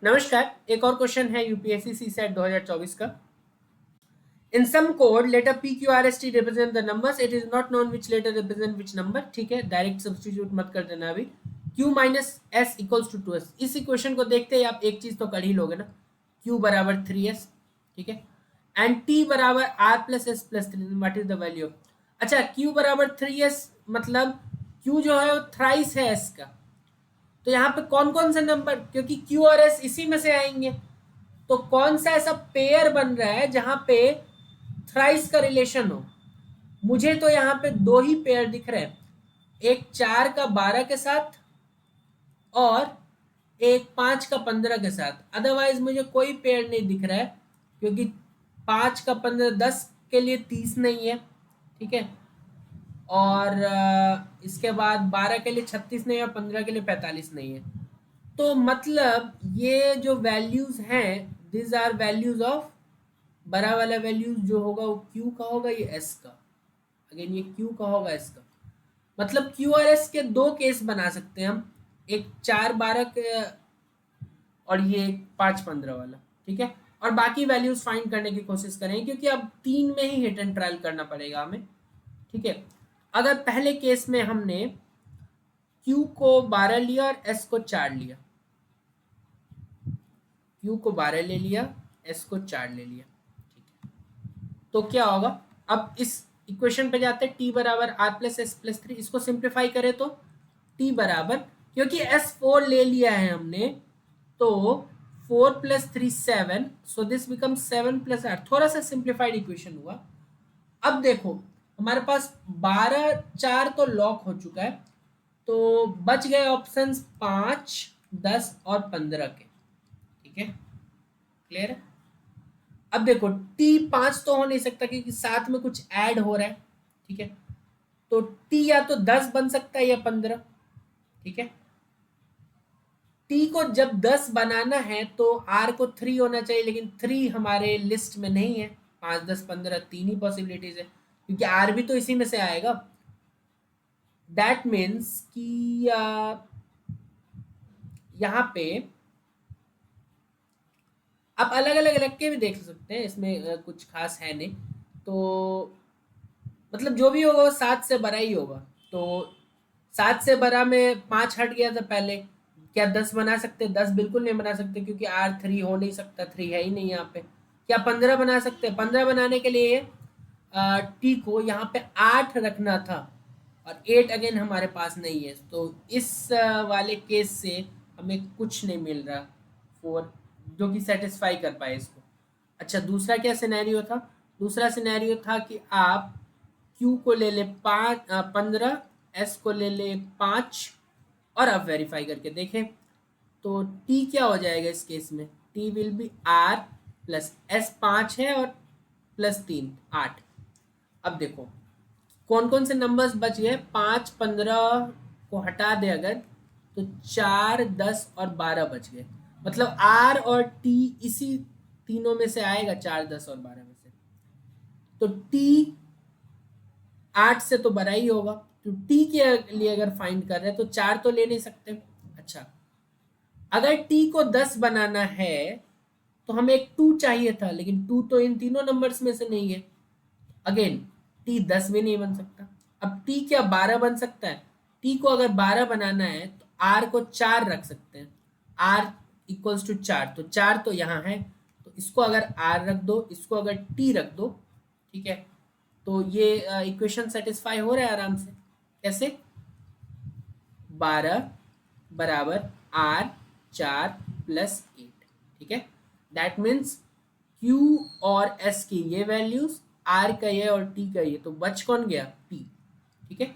नमस्कार। एक और क्वेश्चन है यूपीएससी सीसेट 2024 का। In some code letter P Q R S T represent the numbers, it is not known which letter represent which number. ठीक है, direct substitute मत कर देना अभी। q minus S equals to 2s। इस equation को देखते ही आप एक चीज तो कर ही लोगे ना, q बराबर 3s। ठीक है, एंड t बराबर r plus S plus 3। What is the value? अच्छा, q बराबर 3s मतलब q जो है वो थ्राइस है s का। तो यहाँ पे कौन कौन से नंबर, क्योंकि क्यू और एस इसी में से आएंगे, तो कौन सा ऐसा पेयर बन रहा है जहां पे थ्राइस का रिलेशन हो? मुझे तो यहाँ पे दो ही पेयर दिख रहे हैं, एक 4 का 12 के साथ और एक 5 का 15 के साथ। अदरवाइज मुझे कोई पेयर नहीं दिख रहा है, क्योंकि 5 का 15 10 के लिए 30 नहीं है। ठीक है, और इसके बाद 12 के लिए 36 नहीं है और 15 के लिए 45 नहीं है। तो मतलब ये जो वैल्यूज हैं, दिस आर वैल्यूज ऑफ, बड़ा वाला वैल्यूज जो होगा वो क्यू का होगा, ये एस का। अगेन ये क्यू का होगा, एस का। मतलब क्यू और एस के दो केस बना सकते हैं हम, एक 4 12 के और ये 5 15 वाला। ठीक है, और बाकी वैल्यूज फाइंड करने की कोशिश करें, क्योंकि अब 3 में ही हिट एंड ट्रायल करना पड़ेगा हमें। ठीक है, अगर पहले केस में हमने क्यू को 12 लिया और एस को 4 लिया, क्यू को 12 ले लिया, एस को 4 ले लिया, ठीक है, तो क्या होगा? अब इस इक्वेशन पे जाते हैं, टी बराबर आर प्लस एस प्लस 3। इसको सिंप्लीफाई करें तो टी बराबर, क्योंकि एस 4 ले लिया है हमने, तो 4 plus 3 7, so this become 7 plus 8। थोड़ा सा सिंप्लीफाइड इक्वेशन हुआ। अब देखो, हमारे पास 12 4 तो लॉक हो चुका है, तो बच गए ऑप्शंस 5 10 और 15 के। ठीक है, क्लियर है? अब देखो, टी 5 तो हो नहीं सकता क्योंकि साथ में कुछ ऐड हो रहा है। ठीक है, तो टी या तो 10 बन सकता है या 15। ठीक है, टी को जब 10 बनाना है तो आर को 3 होना चाहिए, लेकिन 3 हमारे लिस्ट में नहीं है। 5 10 15 तीन ही पॉसिबिलिटीज है, क्योंकि आर भी तो इसी में से आएगा। दैट मीन्स कि यहाँ पे आप अलग अलग रख के भी देख सकते हैं, इसमें कुछ खास है नहीं। तो मतलब जो भी होगा वो 7 से बड़ा ही होगा। तो 7 से बड़ा में 5 हट गया था पहले। क्या 10 बना सकते? 10 बिल्कुल नहीं बना सकते, क्योंकि आर 3 हो नहीं सकता, 3 है ही नहीं यहाँ पे। क्या 15 बना सकते? 15 बनाने के लिए टी को यहाँ पे 8 रखना था, और 8 अगेन हमारे पास नहीं है, तो इस वाले केस से हमें कुछ नहीं मिल रहा 4 जो कि सेटिस्फाई कर पाए इसको। अच्छा, दूसरा क्या सिनेरियो था? दूसरा सिनेरियो था कि आप क्यू को ले ले 15, एस को ले ले 5, और अब वेरीफाई करके देखें तो टी क्या हो जाएगा इस केस में? T will be R plus S 5 है और प्लस 3 8। अब देखो कौन कौन से नंबर्स बच गए। 5 15 को हटा दे अगर, तो 4 10 और 12 बच गए। मतलब आर और टी इसी तीनों में से आएगा, 4 10 और 12 में से। तो टी 8 से तो बड़ा ही होगा, तो टी के लिए अगर फाइंड कर रहे हैं तो 4 तो ले नहीं सकते। अच्छा, अगर टी को 10 बनाना है तो हमें एक 2 चाहिए था, लेकिन 2 तो इन तीनों नंबर्स में से नहीं है। अगेन टी 10 भी नहीं बन सकता। अब टी क्या 12 बन सकता है? टी को अगर 12 बनाना है तो आर को 4 रख सकते हैं। आर इक्वल्स टू 4, तो 4 तो यहाँ है, तो इसको अगर आर रख दो, इसको अगर टी रख दो, ठीक है, तो ये इक्वेशन सेटिस्फाई हो रहा है आराम से। कैसे? 12 बराबर आर 4 प्लस 8। ठीक है, दैट मीन्स क्यू और एस की ये वैल्यूज, आर का ये और टी का ये, तो बच कौन गया? टी। ठीक है,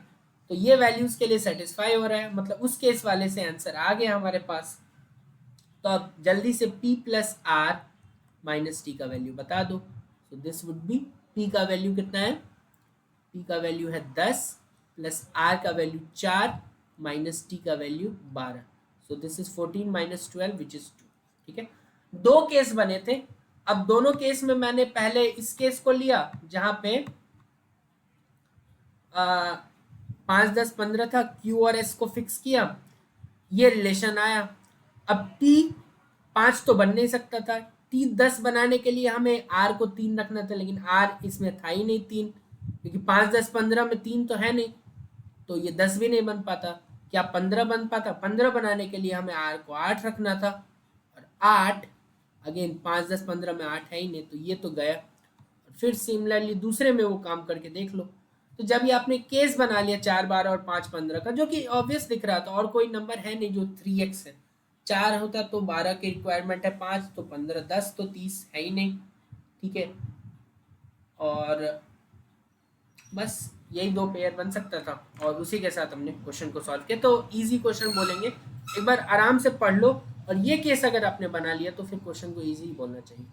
तो ये वैल्यूज के लिए सेटिस्फाई हो रहा है, मतलब उस केस वाले से आंसर आ गया हमारे पास। तो अब जल्दी से p plus R minus T का वैल्यू बता दो। So this would be, p का वैल्यू कितना है? p का वैल्यू है 10 प्लस r का वैल्यू 4 माइनस t का value 12। So this is 14 minus 12 which is 2। ठीक है, दो केस बने थे। अब दोनों केस में मैंने पहले इस केस को लिया जहां पे 5 10 15 था, q और s को फिक्स किया, ये रिलेशन आया। अब t 5 तो बन नहीं सकता था। 10 बनाने के लिए हमें आर को 3 रखना था, लेकिन आर इसमें था ही नहीं 3, क्योंकि 5 10 15 में 3 तो है नहीं, तो ये 10 भी नहीं बन पाता। क्या 15 बन पाता? 15 बनाने के लिए हमें आर को 8 रखना था, और 8 अगेन 5 10 15 में 8 है ही नहीं, तो ये तो गया। फिर सिमिलरली दूसरे में वो काम करके देख लो। तो जब ये आपने केस बना लिया 4 12 और 5 15 का, जो कि ऑब्वियस दिख रहा था, और कोई नंबर है नहीं जो 3x है। 4 होता तो 12 की रिक्वायरमेंट है, 5 तो 15, 10 तो 30 है ही नहीं, ठीक है। और बस यही 2 पेयर बन सकता था, और उसी के साथ हमने क्वेश्चन को सॉल्व किया। तो इजी क्वेश्चन बोलेंगे, एक बार आराम से पढ़ लो, और ये केस अगर आपने बना लिया तो फिर क्वेश्चन को इजी बोलना चाहिए।